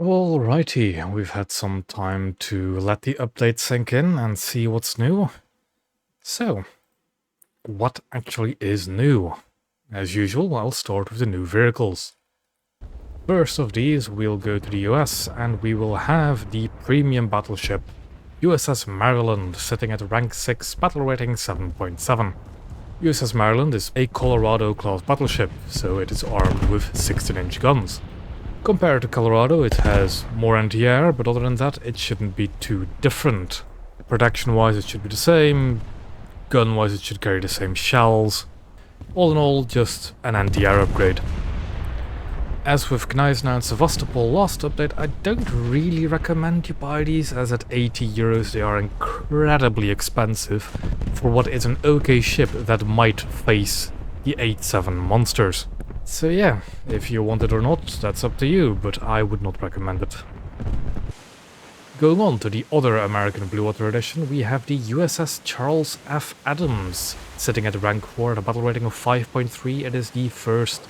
Alrighty, we've had some time to let the update sink in and see what's new. So, what actually is new? As usual, I'll start with the new vehicles. First of these, we'll go to the US and we will have the premium battleship USS Maryland sitting at rank 6, battle rating 7.7. USS Maryland is a Colorado class battleship, so it is armed with 16-inch guns. Compared to Colorado, it has more anti-air, but other than that, it shouldn't be too different. Production-wise, it should be the same. Gun-wise, it should carry the same shells. All in all, just an anti-air upgrade. As with Gneisner and Sevastopol last update, I don't really recommend you buy these, as at €80 they are incredibly expensive for what is an okay ship that might face the 8-7 monsters. So yeah, if you want it or not, that's up to you, but I would not recommend it. Going on to the other American Blue Water edition, we have the USS Charles F. Adams, sitting at rank 4 at a battle rating of 5.3. It is the first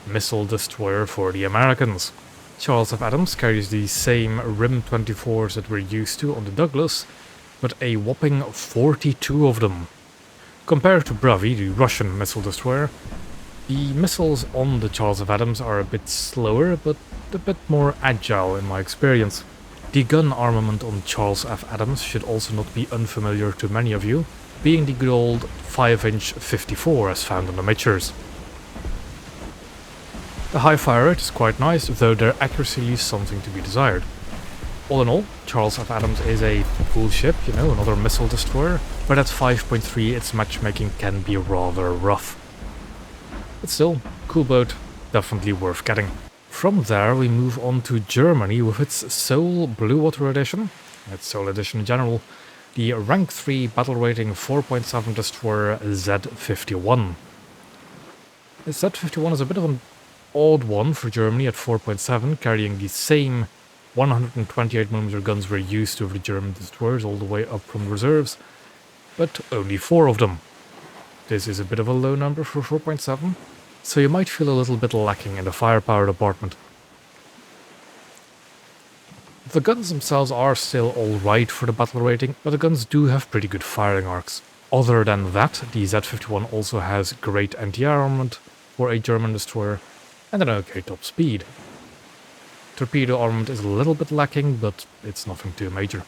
missile destroyer for the Americans. Charles F. Adams carries the same RIM 24s that we're used to on the Douglas, but a whopping 42 of them. Compared to Bravi, the Russian missile destroyer, the missiles on the Charles F. Adams are a bit slower, but a bit more agile in my experience. The gun armament on Charles F. Adams should also not be unfamiliar to many of you, being the good old 5-inch 54 as found on the Mitchers. The high fire rate is quite nice, though their accuracy leaves something to be desired. All in all, Charles F. Adams is a cool ship, another missile destroyer, but at 5.3 its matchmaking can be rather rough. But still, cool boat, definitely worth getting. From there we move on to Germany with its Seoul Blue Water edition, its Seoul edition in general, the rank 3 battle rating 4.7 destroyer Z51. The Z51 is a bit of an odd one for Germany at 4.7, carrying the same 128mm guns we're used to of the German destroyers all the way up from reserves, but only 4 of them. This is a bit of a low number for 4.7, so you might feel a little bit lacking in the firepower department. The guns themselves are still alright for the battle rating, but the guns do have pretty good firing arcs. Other than that, the Z51 also has great anti-air armament for a German destroyer, and an okay top speed. Torpedo armament is a little bit lacking, but it's nothing too major.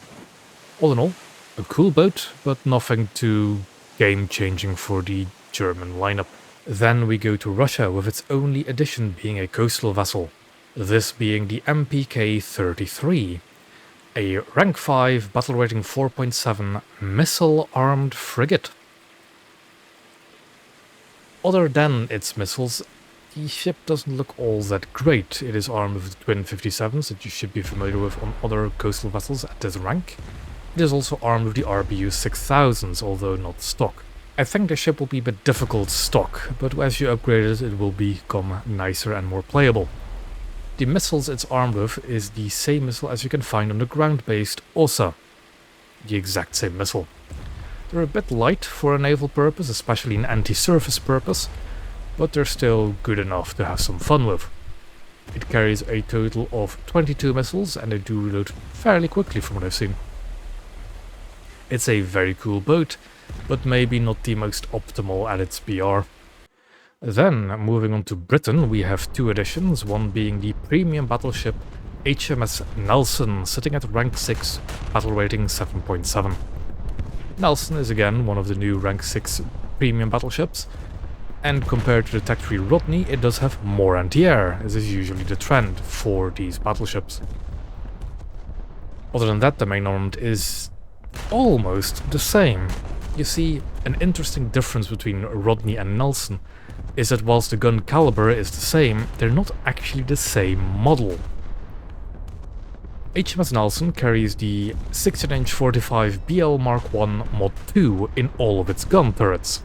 All in all, a cool boat, but nothing too game-changing for the German lineup. Then we go to Russia with its only addition being a coastal vessel, this being the MPK-33, a rank 5 battle rating 4.7 missile-armed frigate. Other than its missiles, the ship doesn't look all that great. It is armed with twin 57s that you should be familiar with on other coastal vessels at this rank. It is also armed with the RBU 6000s, although not stock. I think the ship will be a bit difficult stock, but as you upgrade it, it will become nicer and more playable. The missiles it's armed with is the same missile as you can find on the ground-based OSA. The exact same missile. They're a bit light for a naval purpose, especially an anti-surface purpose, but they're still good enough to have some fun with. It carries a total of 22 missiles and they do reload fairly quickly from what I've seen. It's a very cool boat, but maybe not the most optimal at its BR. Then, moving on to Britain, we have 2 additions, one being the premium battleship HMS Nelson, sitting at rank 6, battle rating 7.7. Nelson is again one of the new rank 6 premium battleships, and compared to the Tech 3 Rodney, it does have more anti-air, as is usually the trend for these battleships. Other than that, the main armament is almost the same. You see, an interesting difference between Rodney and Nelson is that whilst the gun caliber is the same, they're not actually the same model. HMS Nelson carries the 16-inch 45 BL Mark 1 Mod 2 in all of its gun turrets.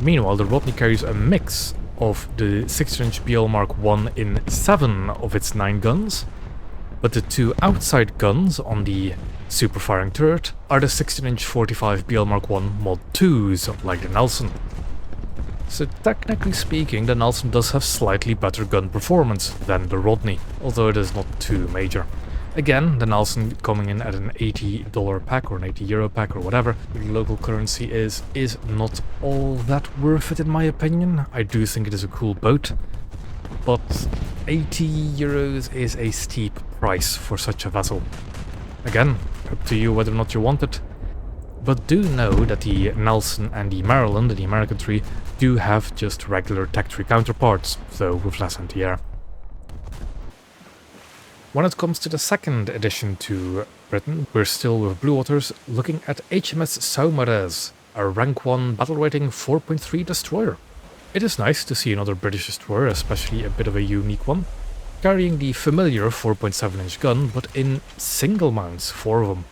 Meanwhile, the Rodney carries a mix of the 16-inch BL Mark 1 in 7 of its 9 guns, but the 2 outside guns on the super firing turret are the 16-inch 45 BL Mark 1 Mod 2s, like the Nelson. So technically speaking, the Nelson does have slightly better gun performance than the Rodney, although it is not too major. Again, the Nelson coming in at an $80 pack or an €80 pack or whatever the local currency is not all that worth it in my opinion. I do think it is a cool boat, but €80 is a steep price for such a vessel. Again, up to you whether or not you want it. But do know that the Nelson and the Maryland, the American tree, do have just regular Tech tree counterparts, though with less anti-air. When it comes to the second addition to Britain, we're still with Blue Waters, looking at HMS Saumarez, a rank 1 battle rating 4.3 destroyer. It is nice to see another British destroyer, especially a bit of a unique one, carrying the familiar 4.7-inch gun, but in single mounts, 4 of them,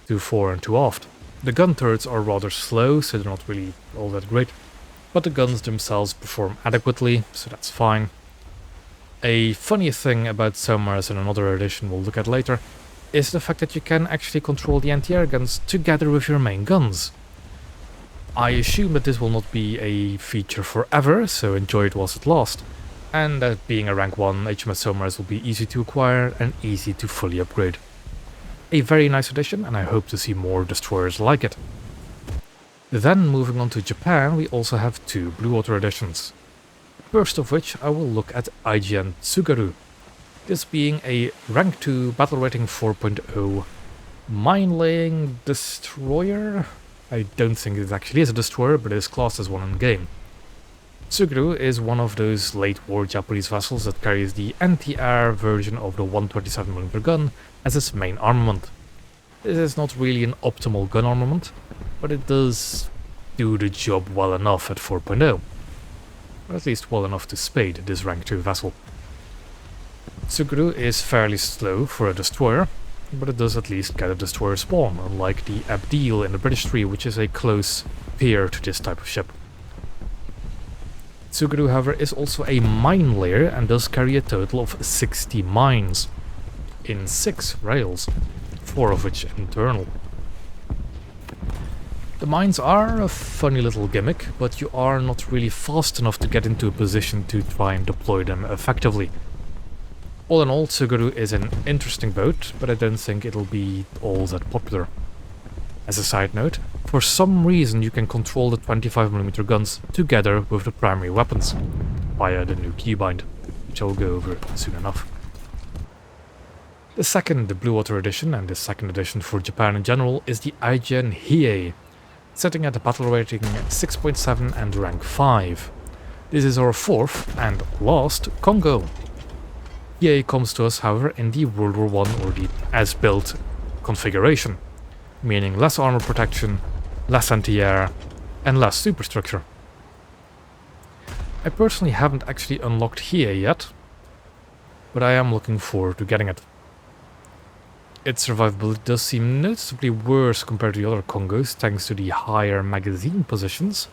2 fore and 2 aft. The gun turrets are rather slow, so they're not really all that great, but the guns themselves perform adequately, so that's fine. A funny thing about Saumarez in another edition we'll look at later is the fact that you can actually control the anti-air guns together with your main guns. I assume that this will not be a feature forever, so enjoy it whilst it lasts, and that being a rank 1, HMS Saumarez will be easy to acquire and easy to fully upgrade. A very nice addition, and I hope to see more destroyers like it. Then moving on to Japan, we also have 2 Blue Water editions. First of which I will look at IGN Tsugaru, this being a rank 2 battle rating 4.0 mine-laying destroyer. I don't think it actually is a destroyer, but it is classed as one in game. Tsugaru is one of those late war Japanese vessels that carries the anti-air version of the 127mm gun as its main armament. This is not really an optimal gun armament, but it does do the job well enough at 4.0. Or at least well enough to spade this rank 2 vessel. Tsugaru is fairly slow for a destroyer, but it does at least get a destroyer spawn, unlike the Abdeel in the British tree, which is a close peer to this type of ship. Tsugaru, however, is also a mine layer and does carry a total of 60 mines, in 6 rails, 4 of which internal. The mines are a funny little gimmick, but you are not really fast enough to get into a position to try and deploy them effectively. All in all, Tsugaru is an interesting boat, but I don't think it'll be all that popular. As a side note, for some reason you can control the 25mm guns together with the primary weapons, via the new keybind, which I'll go over soon enough. The second Blue Water edition, and the second edition for Japan in general, is the IGN Hiei, sitting at a battle rating 6.7 and rank 5. This is our 4th and last Congo. Hiei comes to us, however, in the World War I or the as-built configuration, meaning less armor protection, less anti-air, and less superstructure. I personally haven't actually unlocked Hiei yet, but I am looking forward to getting it. Its survivability does seem noticeably worse compared to the other Congos, thanks to the higher magazine positions,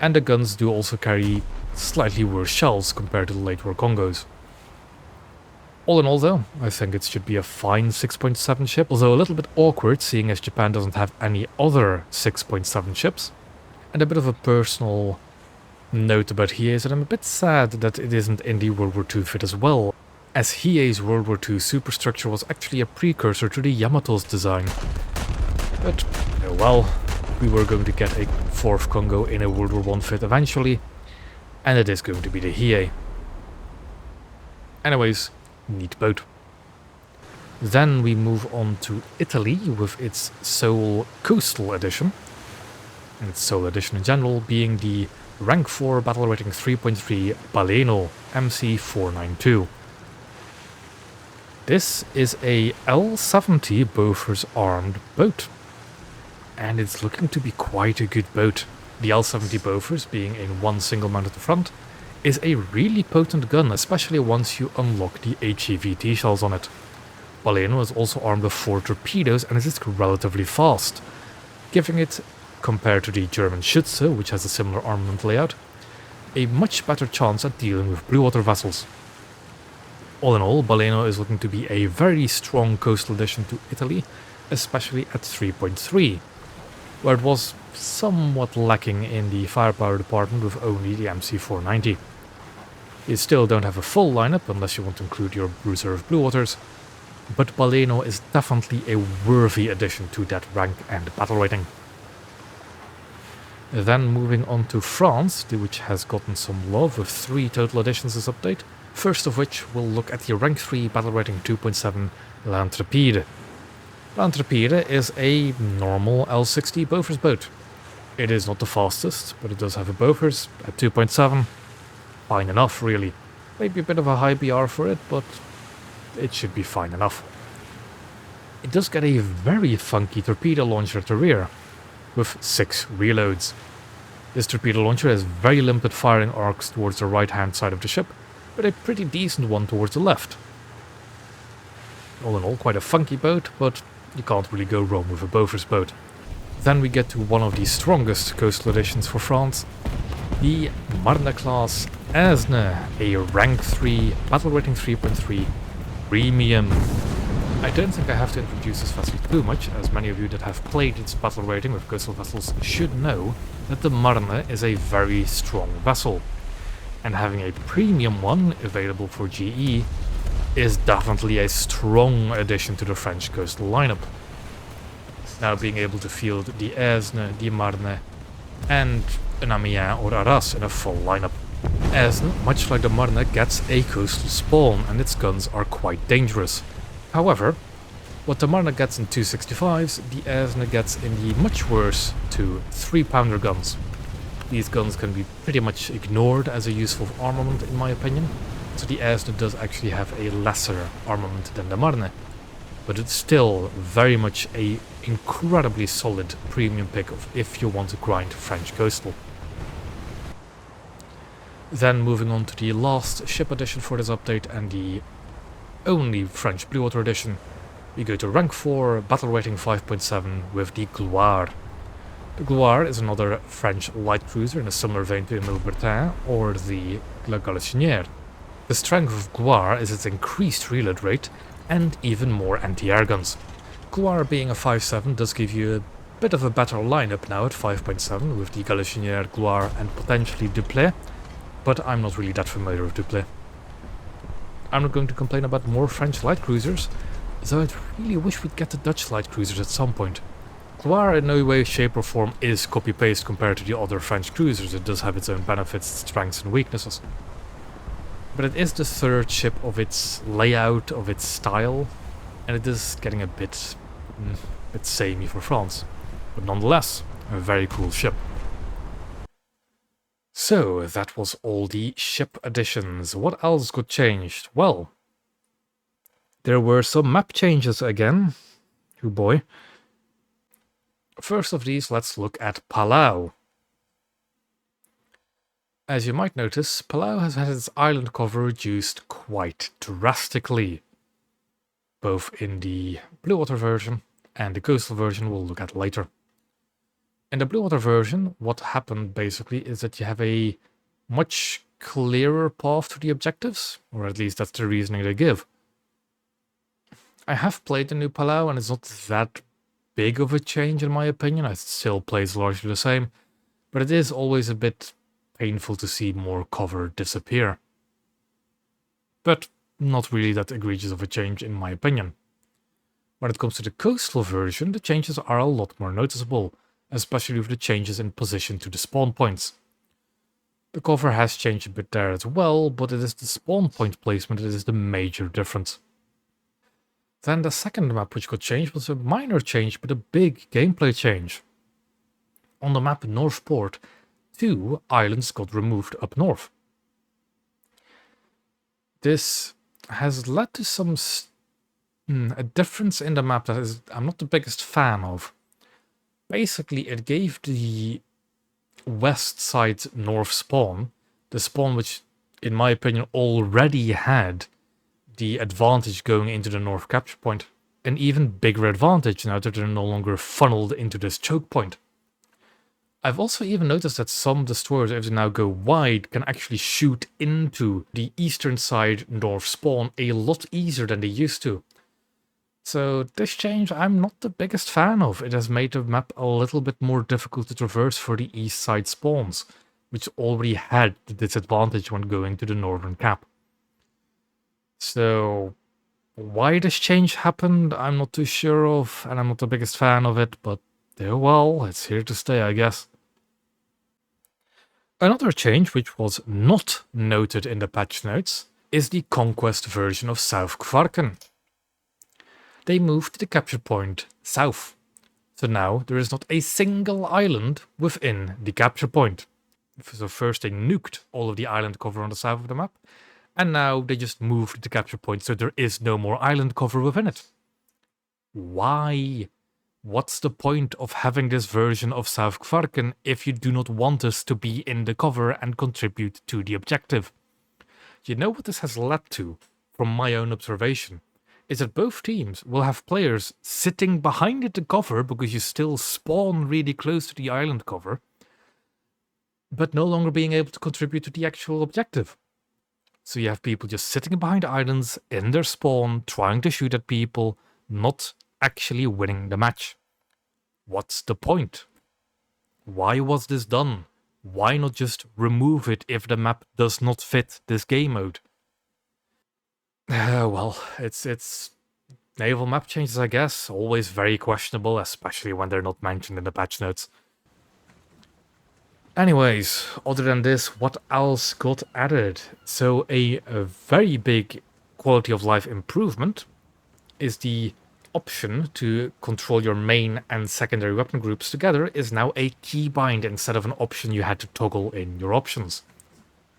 and the guns do also carry slightly worse shells compared to the late war Congos. All in all though, I think it should be a fine 6.7 ship, although a little bit awkward seeing as Japan doesn't have any other 6.7 ships. And a bit of a personal note about Hiei is that I'm a bit sad that it isn't in the World War II fit as well, as Hiei's World War II superstructure was actually a precursor to the Yamato's design. But, oh well, we were going to get a 4th Congo in a World War I fit eventually, and it is going to be the Hiei. Anyways, neat boat. Then we move on to Italy with its Seoul Coastal Edition, and its Seoul Edition in general being the rank 4 battle rating 3.3 Baleno MC492. This is a L-70 Bofors armed boat, and it's looking to be quite a good boat. The L-70 Bofors, being in one single mount at the front, is a really potent gun, especially once you unlock the HEVT shells on it. Baleno is also armed with 4 torpedoes and is relatively fast, giving it, compared to the German Schütze, which has a similar armament layout, a much better chance at dealing with blue water vessels. All in all, Baleno is looking to be a very strong coastal addition to Italy, especially at 3.3, where it was somewhat lacking in the firepower department with only the MC490. You still don't have a full lineup unless you want to include your reserve Blue Waters, but Baleno is definitely a worthy addition to that rank and battle rating. Then moving on to France, which has gotten some love with 3 total additions this update, first of which we'll look at the rank 3 battle rating 2.7 L'Intrépide. L'Intrépide is a normal L60 Bofors boat. It is not the fastest, but it does have a Bofors at 2.7. Fine enough, really. Maybe a bit of a high BR for it, but it should be fine enough. It does get a very funky torpedo launcher at the rear, with 6 reloads. This torpedo launcher has very limited firing arcs towards the right hand side of the ship, but a pretty decent one towards the left. All in all, quite a funky boat, but you can't really go wrong with a Bofors boat. Then we get to one of the strongest coastal additions for France, the Marne class Aisne, a rank 3, battle rating 3.3 premium. I don't think I have to introduce this vessel too much, as many of you that have played its battle rating with coastal vessels should know that the Marne is a very strong vessel, and having a premium one available for GE is definitely a strong addition to the French coastal lineup. Now being able to field the Aisne, the Marne, and an Amiens or Arras in a full lineup. Aisne, much like the Marne, gets a coastal spawn, and its guns are quite dangerous. However, what the Marne gets in 265s, the Aisne gets in the much worse 2 3-pounder guns. These guns can be pretty much ignored as a useful armament in my opinion, so the Aisne does actually have a lesser armament than the Marne, but it's still very much a incredibly solid premium pick if you want to grind French coastal. Then moving on to the last ship edition for this update and the only French Blue Water edition, we go to rank 4, battle rating 5.7 with the Gloire. The Gloire is another French light cruiser in a similar vein to the Libertin or the La Galissonière. The strength of Gloire is its increased reload rate and even more anti-air guns. Gloire being a 5.7 does give you a bit of a better lineup now at 5.7 with the Galissonière, Gloire and potentially Dupleix, but I'm not really that familiar with Dupleix. I'm not going to complain about more French light cruisers, though I'd really wish we'd get the Dutch light cruisers at some point. Gloire in no way, shape or form is copy-paste compared to the other French cruisers. It does have its own benefits, strengths and weaknesses. But it is the third ship of its layout, of its style, and it is getting a bit samey for France. But nonetheless, a very cool ship. So, that was all the ship additions. What else got changed? Well, there were some map changes again. Oh boy. First of these, let's look at Palau. As you might notice, Palau has had its island cover reduced quite drastically, both in the Blue Water version and the coastal version we'll look at later. In the Blue Water version, what happened basically is that you have a much clearer path to the objectives, or at least that's the reasoning they give. I have played the new Palau and it's not that big of a change in my opinion. It still plays largely the same, but it is always a bit painful to see more cover disappear. But not really that egregious of a change in my opinion. When it comes to the coastal version, the changes are a lot more noticeable, especially with the changes in position to the spawn points. The cover has changed a bit there as well, but it is the spawn point placement that is the major difference. Then the second map which got changed was a minor change, but a big gameplay change. On the map Northport, 2 islands got removed up north. This has led to some a difference in the map that I'm not the biggest fan of. Basically, it gave the west side north spawn, the spawn which, in my opinion, already had the advantage going into the north capture point, an even bigger advantage now that they're no longer funneled into this choke point. I've also even noticed that some destroyers, if they now go wide, can actually shoot into the eastern side north spawn a lot easier than they used to. So this change I'm not the biggest fan of. It has made the map a little bit more difficult to traverse for the east side spawns, which already had the disadvantage when going to the northern cap. So why this change happened, I'm not too sure of, and I'm not the biggest fan of it, but well, it's here to stay, I guess. Another change which was not noted in the patch notes is the conquest version of South Kvarken. They moved the capture point south, so now there is not a single island within the capture point. So first they nuked all of the island cover on the south of the map, and now they just moved the capture point so there is no more island cover within it. Why? What's the point of having this version of South Kvarken if you do not want us to be in the cover and contribute to the objective? You know what this has led to, from my own observation, is that both teams will have players sitting behind the cover because you still spawn really close to the island cover, but no longer being able to contribute to the actual objective. So you have people just sitting behind islands in their spawn, trying to shoot at people, not actually winning the match. What's the point? Why was this done? Why not just remove it if the map does not fit this game mode? Well, it's naval map changes, I guess. Always very questionable, especially when they're not mentioned in the patch notes. Anyways, other than this, what else got added? So a very big quality of life improvement is the option to control your main and secondary weapon groups together is now a keybind instead of an option you had to toggle in your options.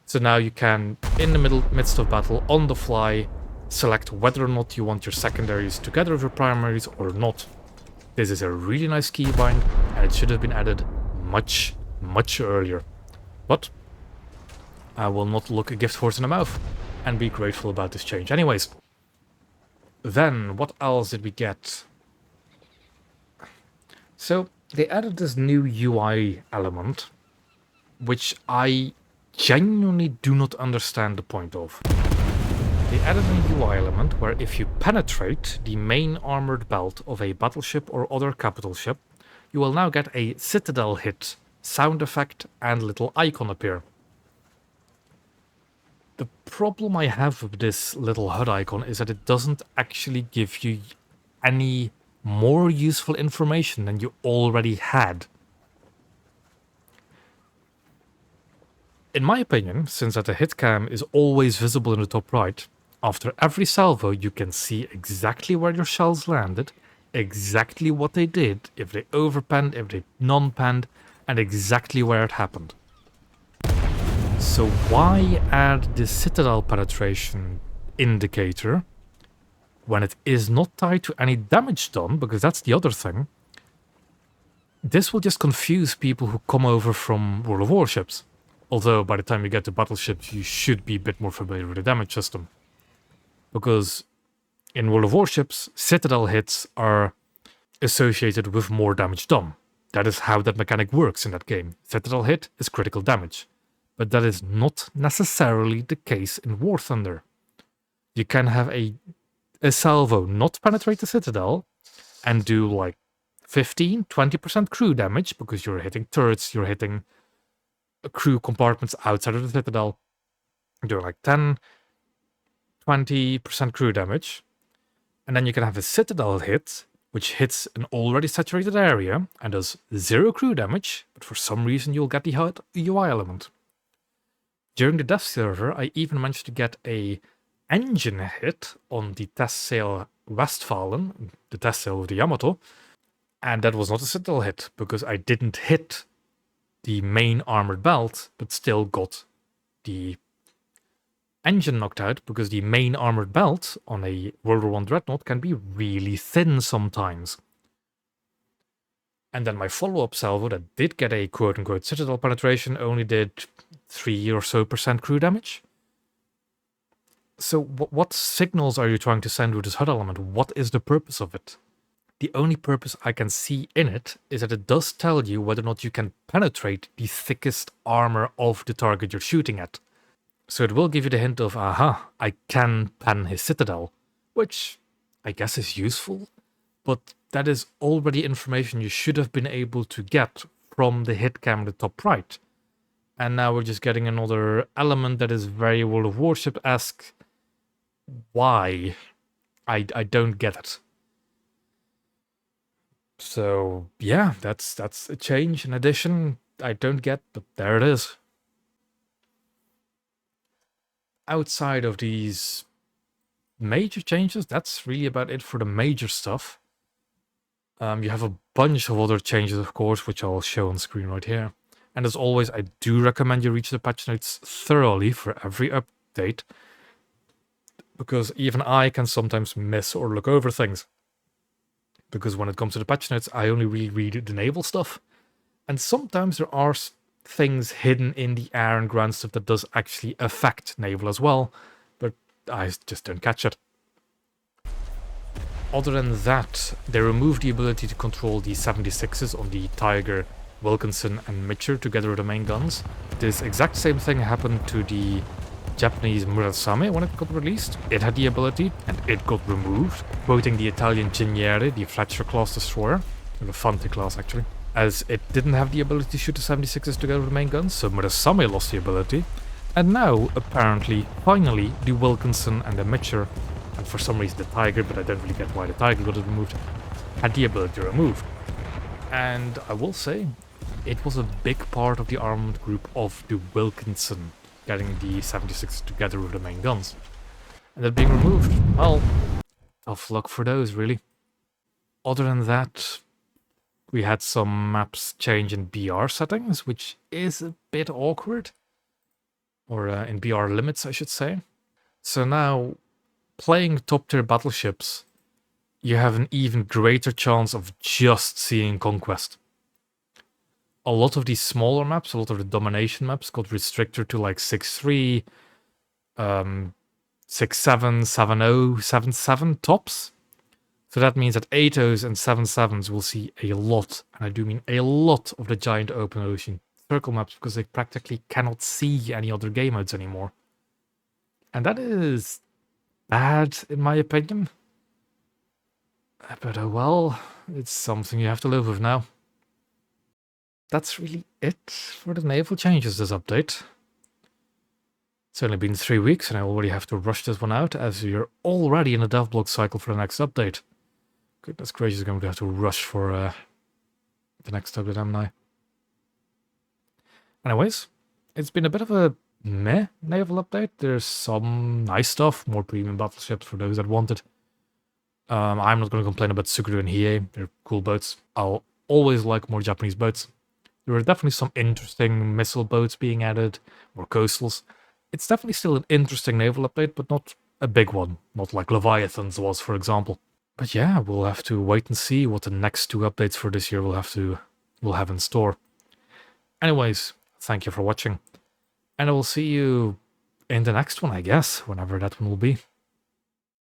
So now you can, in the midst of battle, on the fly, select whether or not you want your secondaries together with your primaries or not. This is a really nice keybind, and it should have been added much earlier. But I will not look a gift horse in the mouth and be grateful about this change. Anyways, then what else did we get? So they added this new UI element, which I genuinely do not understand the point of. They added a UI element where if you penetrate the main armored belt of a battleship or other capital ship, you will now get a citadel hit sound effect and little icon appear. The problem I have with this little HUD icon is that it doesn't actually give you any more useful information than you already had. In my opinion, since that the hit cam is always visible in the top right, after every salvo you can see exactly where your shells landed, exactly what they did, if they overpanned, if they non-panned, and exactly where it happened. So why add the citadel penetration indicator when it is not tied to any damage done, because that's the other thing. This will just confuse people who come over from World of Warships. Although by the time you get to battleships you should be a bit more familiar with the damage system. Because in World of Warships, citadel hits are associated with more damage done. That is how that mechanic works in that game. Citadel hit is critical damage. But that is not necessarily the case in War Thunder. You can have a salvo not penetrate the citadel and do like 15-20% crew damage because you're hitting turrets, you're hitting crew compartments outside of the citadel. You're doing like 10-20% crew damage. And then you can have a citadel hit which hits an already saturated area and does 0 crew damage, but for some reason you'll get the HUD UI element. During the death server, I even managed to get a engine hit on the test sail Westfalen, the test sail of the Yamato, and that was not a citadel hit, because I didn't hit the main armored belt, but still got the engine knocked out, because the main armored belt on a World War I dreadnought can be really thin sometimes. And then my follow-up salvo that did get a quote-unquote citadel penetration only did 3 or so % crew damage. So what signals are you trying to send with this HUD element? What is the purpose of it? The only purpose I can see in it is that it does tell you whether or not you can penetrate the thickest armor of the target you're shooting at. So it will give you the hint of, aha, I can pan his citadel, which I guess is useful, but that is already information you should have been able to get from the hit cam in the top right. And now we're just getting another element that is very World of Warship-esque. Why? I don't get it. So yeah, that's a change, an addition I don't get, but there it is. Outside of these major changes, that's really about it for the major stuff. You have a bunch of other changes, of course, which I'll show on screen right here. And as always, I do recommend you read the patch notes thoroughly for every update, because even I can sometimes miss or look over things. Because when it comes to the patch notes, I only really read the naval stuff. And sometimes there are things hidden in the air and ground stuff that does actually affect naval as well, but I just don't catch it. Other than that, they removed the ability to control the 76s on the Tiger, Wilkinson and Mitcher together with the main guns. This exact same thing happened to the Japanese Murasame when it got released. It had the ability, and it got removed, quoting the Italian Ciniere, the Fletcher class destroyer, or the Fante class actually, as it didn't have the ability to shoot the 76s together with the main guns, so Murasame lost the ability. And now, apparently, finally, the Wilkinson and the Mitcher, and for some reason the Tiger, but I don't really get why the Tiger got it removed, had the ability removed. And I will say, it was a big part of the armament group of the Wilkinson, getting the 76 together with the main guns. And that being removed, well, tough luck for those, really. Other than that, we had some maps change in BR settings, which is a bit awkward. Or in BR limits, I should say. So now, playing top-tier battleships, you have an even greater chance of just seeing Conquest. A lot of these smaller maps, a lot of the domination maps got restricted to like 6-3, 6-7, 7-0, 7-7 tops. So that means that 8-0s and 7-7s will see a lot, and I do mean a lot, of the giant open ocean circle maps, because they practically cannot see any other game modes anymore. And that is bad, in my opinion. But oh well, it's something you have to live with now. That's really it for the naval changes this update. It's only been 3 weeks and I already have to rush this one out, as we're already in the devlog cycle for the next update. Goodness gracious, I'm going to have to rush for the next update, am I? Anyways, it's been a bit of a meh naval update. There's some nice stuff, more premium battleships for those that want it. I'm not going to complain about Sukuru and Hiei, they're cool boats. I'll always like more Japanese boats. There are definitely some interesting missile boats being added, or coastals. It's definitely still an interesting naval update, but not a big one. Not like Leviathans was, for example. But yeah, we'll have to wait and see what the next 2 updates for this year will have in store. Anyways, thank you for watching. And I will see you in the next one, I guess, whenever that one will be.